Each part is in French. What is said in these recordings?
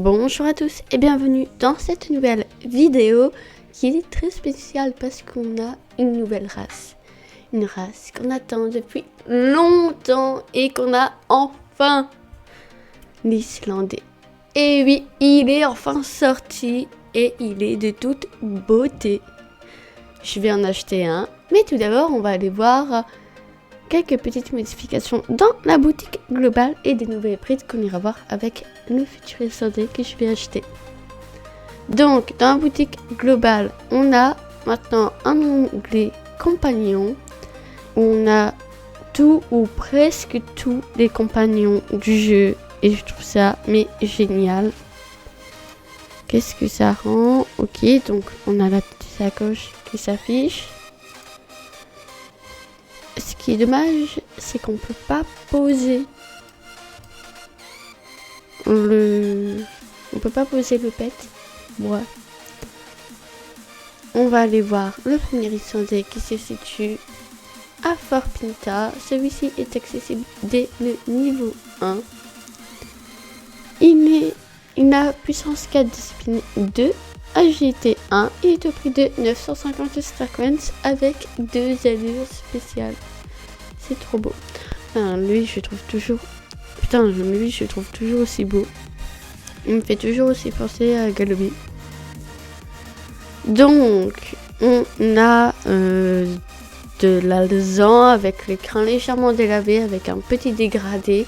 Bonjour à tous et bienvenue dans cette nouvelle vidéo qui est très spéciale parce qu'on a une nouvelle race. Une race qu'on attend depuis longtemps et qu'on a enfin, l'Islandais. Et oui, il est enfin sorti et il est de toute beauté. Je vais en acheter un, mais tout d'abord on va aller voir quelques petites modifications dans la boutique globale et des nouvelles prises qu'on ira voir avec le futur Islandais que je vais acheter. Donc dans la boutique globale, on a maintenant un onglet compagnon. On a tout ou presque tous les compagnons du jeu et je trouve ça mais génial. Qu'est-ce que ça rend? Ok, donc on a la petite sacoche qui s'affiche. Ce qui est dommage, c'est qu'on peut pas poser le pet. Ouais. On va aller voir le premier Islandais qui se situe à Fort Pinta. Celui-ci est accessible dès le niveau 1. Il a puissance 4 de spin 2, agilité 1 et est au prix de 950 Star Coins avec 2 allures spéciales. C'est trop beau. Enfin, lui, je trouve toujours aussi beau. Il me fait toujours aussi penser à Galobi. Donc, on a de l'alezan avec les crins légèrement délavés, avec un petit dégradé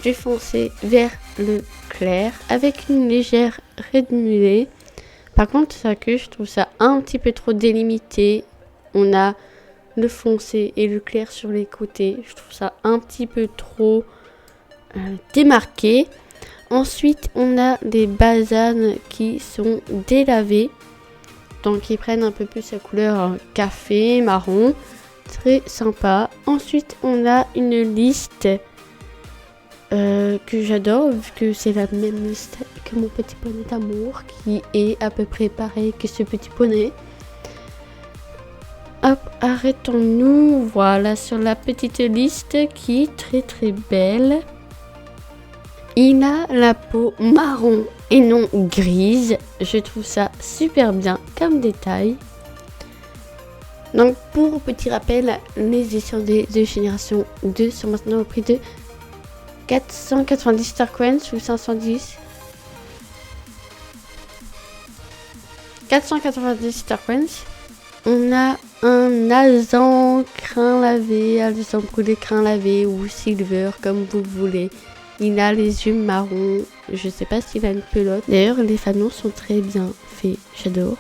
du foncé vers le clair, avec une légère rédumulée. Par contre, ça que je trouve ça un petit peu trop délimité. On a le foncé et le clair sur les côtés. Je trouve ça un petit peu trop démarqué. Ensuite, on a les basanes qui sont délavées. Donc, ils prennent un peu plus la couleur café, marron. Très sympa. Ensuite, on a une liste que j'adore, vu que c'est la même liste que mon petit poney d'amour, qui est à peu près pareil que ce petit poney. Hop, arrêtons-nous, voilà, sur la petite liste qui est très très belle. Il a la peau marron et non grise, je trouve ça super bien comme détail. Donc pour petit rappel, les Islandais de génération 2 sont maintenant au prix de 490 Star Coins ou 510. 490 Star Coins. On a un alezan crin lavé, alezan brûlé crin lavé ou silver comme vous voulez. Il a les yeux marrons, je sais pas s'il a une pelote. D'ailleurs les fanons sont très bien faits, j'adore.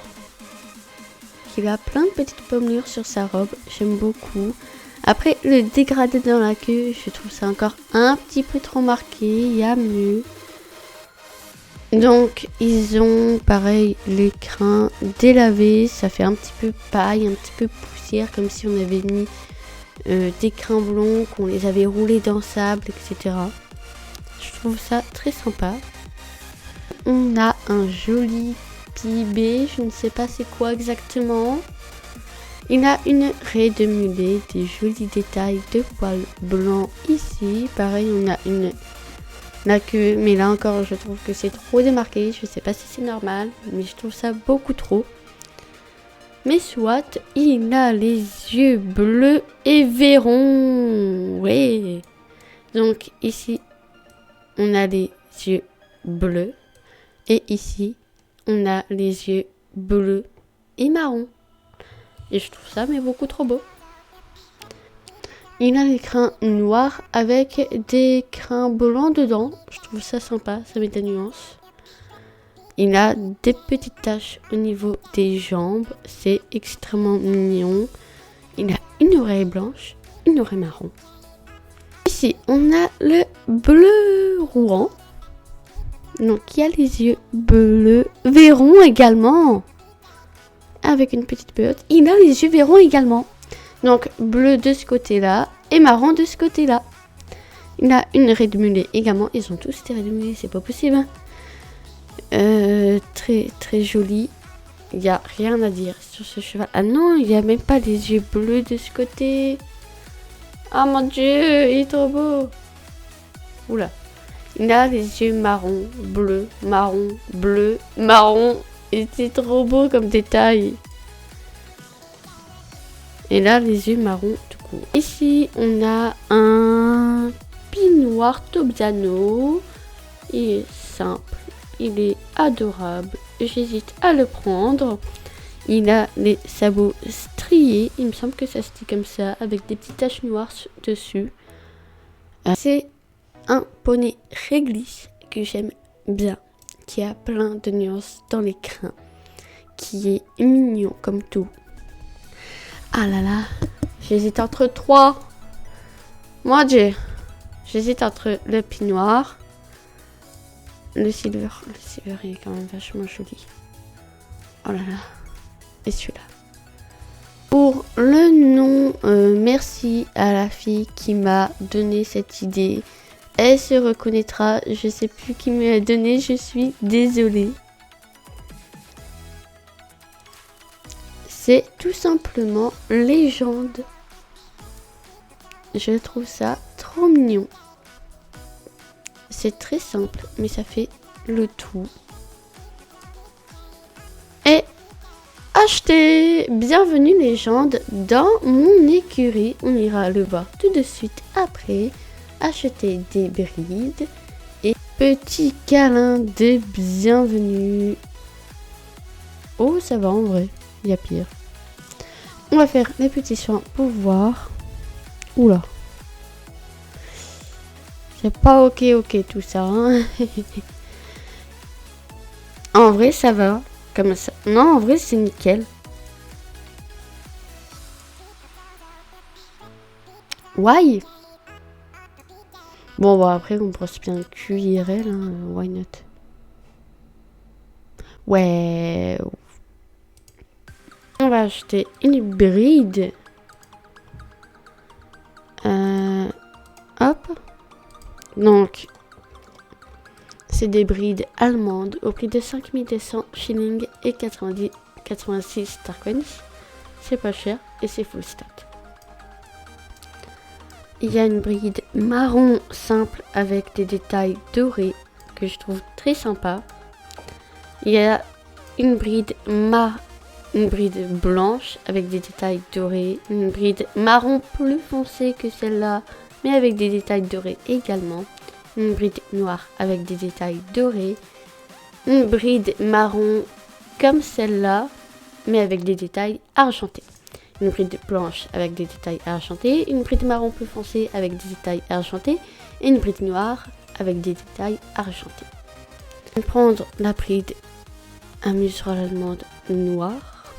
Il a plein de petites pommelures sur sa robe, j'aime beaucoup. Après le dégradé dans la queue, je trouve ça encore un petit peu trop marqué, il y a mieux. Donc ils ont pareil les crins délavés, ça fait un petit peu paille, un petit peu poussière, comme si on avait mis des crins blonds, qu'on les avait roulés dans le sable, etc. Je trouve ça très sympa. On a un joli pibé, je ne sais pas c'est quoi exactement. Il a une raie de mulet, des jolis détails de poils blancs ici. Pareil, on a la queue, mais là encore, je trouve que c'est trop démarqué. Je sais pas si c'est normal, mais je trouve ça beaucoup trop. Mais soit, il a les yeux bleus et verrons. Ouais. Donc ici, on a les yeux bleus. Et ici, on a les yeux bleus et marrons. Et je trouve ça mais beaucoup trop beau. Il a les crins noirs avec des crins blancs dedans. Je trouve ça sympa, ça met des nuances. Il a des petites taches au niveau des jambes. C'est extrêmement mignon. Il a une oreille blanche, une oreille marron. Ici, on a le bleu rouan. Donc, il y a les yeux bleus, verrons également. Avec une petite pelote. Il a les yeux verrons également. Donc, bleu de ce côté-là et marron de ce côté-là. Il a une raie de mulet également. Ils ont tous des raies de mulet, c'est pas possible. Très, très joli. Il n'y a rien à dire sur ce cheval. Ah non, il n'y a même pas les yeux bleus de ce côté. Ah mon dieu, il est trop beau. Oula. Il a les yeux marron, bleu, marron, bleu, marron. Et c'est trop beau comme détail. Et là, les yeux marron tout court. Ici, on a un pinoir Tobiano. Il est simple. Il est adorable. J'hésite à le prendre. Il a les sabots striés. Il me semble que ça se dit comme ça. Avec des petites taches noires dessus. C'est un poney réglisse que j'aime bien. Qui a plein de nuances dans les crins. Qui est mignon comme tout. Ah là là. J'hésite entre 3. Moi, j'hésite entre le pinoir. Le silver. Le silver est quand même vachement joli. Oh là là. Et celui-là. Pour le nom, merci à la fille qui m'a donné cette idée. Elle se reconnaîtra. Je sais plus qui me l'a donné. Je suis désolée. C'est tout simplement Légende. Je trouve ça trop mignon. C'est très simple, mais ça fait le tout. Et acheter. Bienvenue Légende dans mon écurie. On ira le voir tout de suite après. Acheter des brides et petit câlin de bienvenue. Oh, ça va en vrai. Il y a pire. On va faire les petits soins pour voir. Oula. C'est pas ok tout ça. Hein. En vrai, ça va. Comme ça. Non, en vrai, c'est nickel. Why? Bon, après, on brosse bien le cul IRL. Hein. Why not? Ouais. On va acheter une bride. Hop. Donc, c'est des brides allemandes au prix de 5200 shillings et 86 star coins. C'est pas cher et c'est full stat. Il y a une bride marron simple avec des détails dorés que je trouve très sympa. Il y a une bride blanche avec des détails dorés. Une bride marron plus foncé que celle-là, mais avec des détails dorés également. Une bride noire avec des détails dorés. Une bride marron comme celle-là, mais avec des détails argentés. Une bride blanche avec des détails argentés. Une bride marron plus foncé avec des détails argentés. Et une bride noire avec des détails argentés. Je vais prendre la bride à muserolle allemande noire.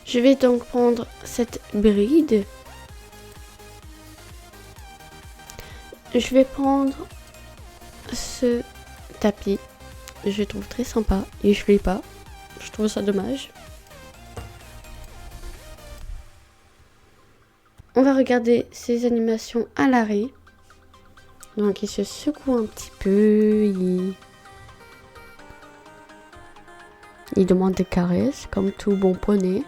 Je vais donc prendre cette bride. Je vais prendre ce tapis. Je le trouve très sympa et je l'ai pas. Je trouve ça dommage. On va regarder ces animations à l'arrêt. Donc il se secoue un petit peu. Il demande des caresses comme tout bon poney.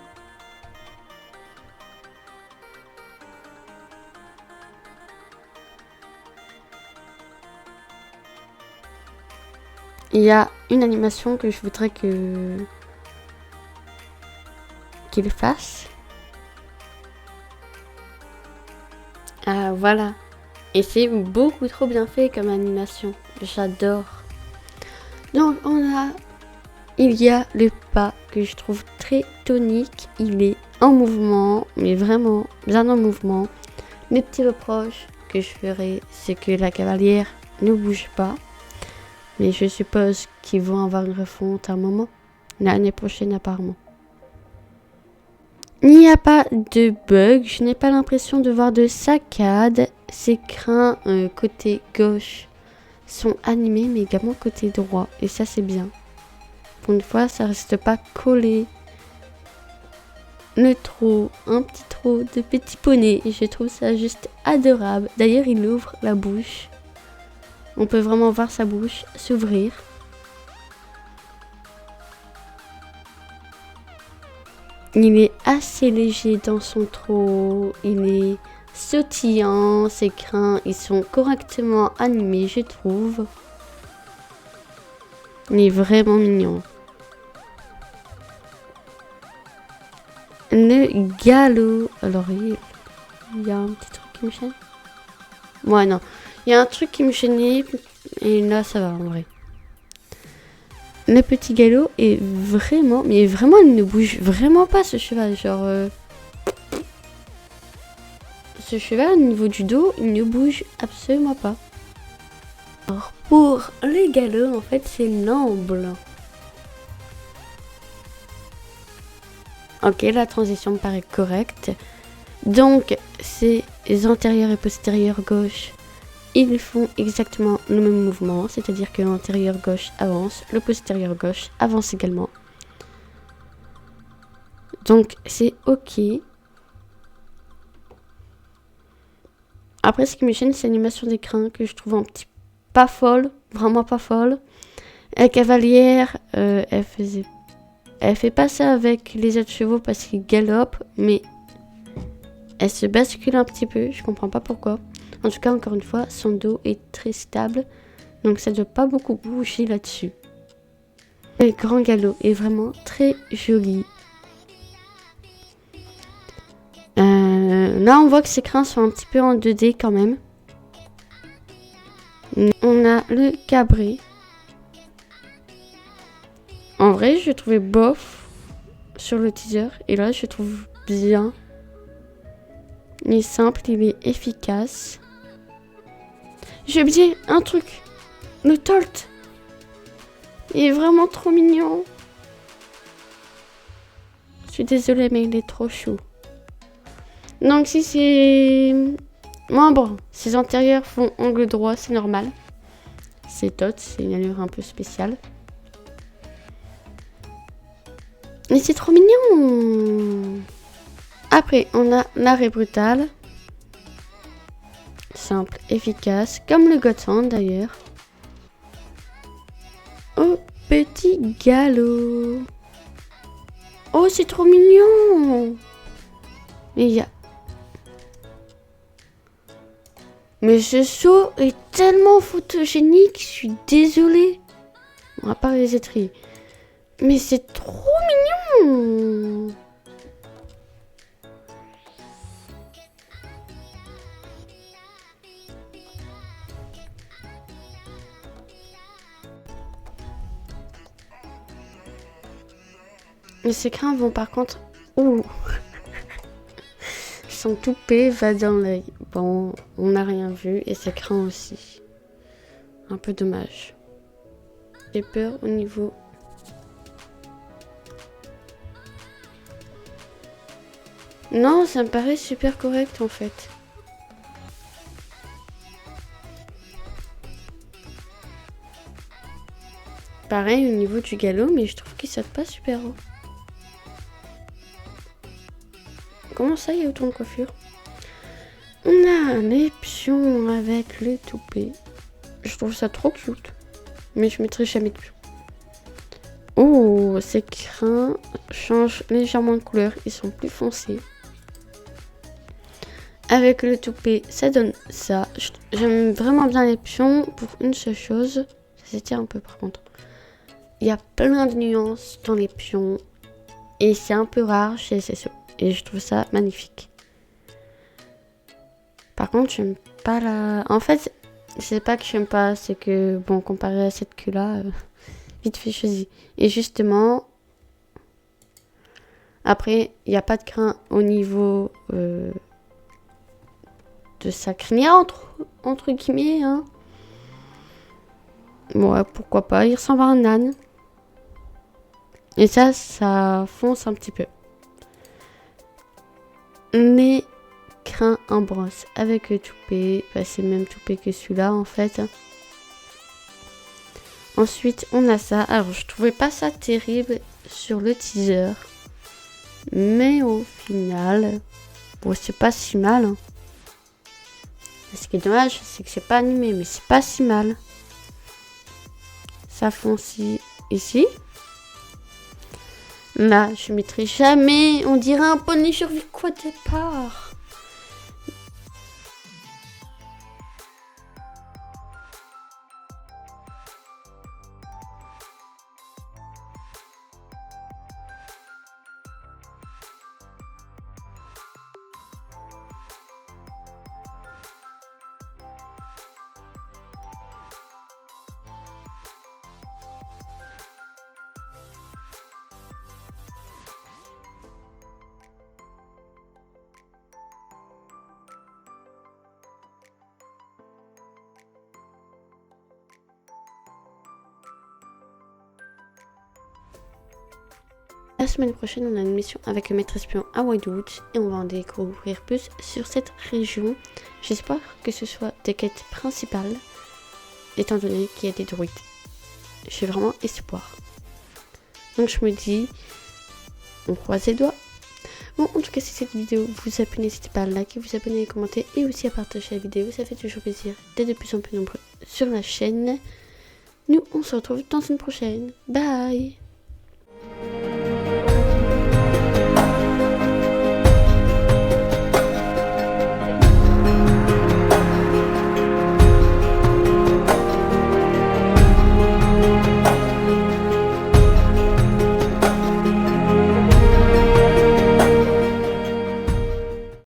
Il y a une animation que je voudrais qu'il fasse. Ah voilà. Et c'est beaucoup trop bien fait comme animation. J'adore. Donc il y a le pas que je trouve très tonique. Il est en mouvement, mais vraiment bien en mouvement. Les petits reproches que je ferai, c'est que la cavalière ne bouge pas. Mais je suppose qu'ils vont avoir une refonte à un moment. L'année prochaine apparemment. Il n'y a pas de bug. Je n'ai pas l'impression de voir de saccades. Ces crins côté gauche sont animés, mais également côté droit. Et ça, c'est bien. Pour une fois, ça reste pas collé. Un petit trot de petit poney. Et je trouve ça juste adorable. D'ailleurs, il ouvre la bouche. On peut vraiment voir sa bouche s'ouvrir. Il est assez léger dans son trot. Il est sautillants, ces crins, ils sont correctement animés, je trouve. Il est vraiment mignon. Le galop. Alors, il y a un petit truc qui me gêne. Ouais, non. Il y a un truc qui me gênait. Et là, ça va en vrai. Le petit galop est vraiment... Mais vraiment, il ne bouge vraiment pas ce cheval. Genre... Ce cheval, au niveau du dos, il ne bouge absolument pas. Alors, pour les galops, en fait, c'est l'amble. Ok, la transition me paraît correcte. Donc, c'est les antérieurs et postérieurs gauche. Ils font exactement le même mouvement. C'est-à-dire que l'antérieur gauche avance, le postérieur gauche avance également. Donc, c'est ok. Après, ce qui me gêne, c'est l'animation des crins que je trouve un petit pas folle. Vraiment pas folle. La cavalière, elle fait pas ça avec les autres chevaux parce qu'ils galopent, mais elle se bascule un petit peu, je comprends pas pourquoi. En tout cas, encore une fois, son dos est très stable, donc ça ne doit pas beaucoup bouger là-dessus. Le grand galop est vraiment très joli. Là, on voit que ses crins sont un petit peu en 2D quand même. On a le cabré. En vrai, je trouvais bof sur le teaser. Et là, je trouve bien. Il est simple, il est efficace. J'ai oublié un truc. Le tolt. Il est vraiment trop mignon. Je suis désolée, mais il est trop chou. Donc si c'est... membres, ses antérieurs font angle droit, c'est normal. C'est tot, c'est une allure un peu spéciale. Mais c'est trop mignon. Après, on a l'arrêt brutal. Simple, efficace, comme le Godson d'ailleurs. Oh, petit galop. Oh, c'est trop mignon. Mais il y a... Mais ce saut est tellement photogénique, je suis désolée. Bon, à part les étriers. Mais c'est trop mignon. Mais ces crins vont par contre... Ouh. Son toupet va dans l'œil. Bon, on n'a rien vu et ses crins aussi. Un peu dommage. J'ai peur au niveau... Non, ça me paraît super correct en fait. Pareil au niveau du galop, mais je trouve qu'il saute pas super haut. Comment ça, il y a autant de coiffure? On a les pions avec le toupet. Je trouve ça trop cute. Mais je mettrai jamais de pions. Oh, ces crins changent légèrement de couleur. Ils sont plus foncés. Avec le toupet, ça donne ça. J'aime vraiment bien les pions pour une seule chose. Ça s'étire un peu par contre. Il y a plein de nuances dans les pions. Et c'est un peu rare chez SSO. Et je trouve ça magnifique. Par contre, j'aime pas la... En fait, c'est pas que j'aime pas. C'est que, bon, comparé à cette queue-là, vite fait choisi. Et justement... Après, il n'y a pas de crin au niveau... de sa crinière entre guillemets hein. Ouais, pourquoi pas, il ressemble à un âne et ça fonce un petit peu. Les crins en brosse avec le toupet, bah, c'est le même toupet que celui-là en fait. Ensuite on a ça, alors je trouvais pas ça terrible sur le teaser, mais au final bon, c'est pas si mal hein. Ce qui est dommage, c'est que c'est pas animé, mais c'est pas si mal. Ça fonce ici. Là, je mettrai jamais. On dirait un poney sur quoi départ. la semaine prochaine, on a une mission avec le maître espion à Wildwood et on va en découvrir plus sur cette région. J'espère que ce soit des quêtes principales, étant donné qu'il y a des druides. J'ai vraiment espoir. Donc je me dis, on croise les doigts. Bon, en tout cas, si cette vidéo vous a plu, n'hésitez pas à liker, vous abonner, commenter et aussi à partager la vidéo. Ça fait toujours plaisir d'être de plus en plus nombreux sur la chaîne. Nous, on se retrouve dans une prochaine. Bye!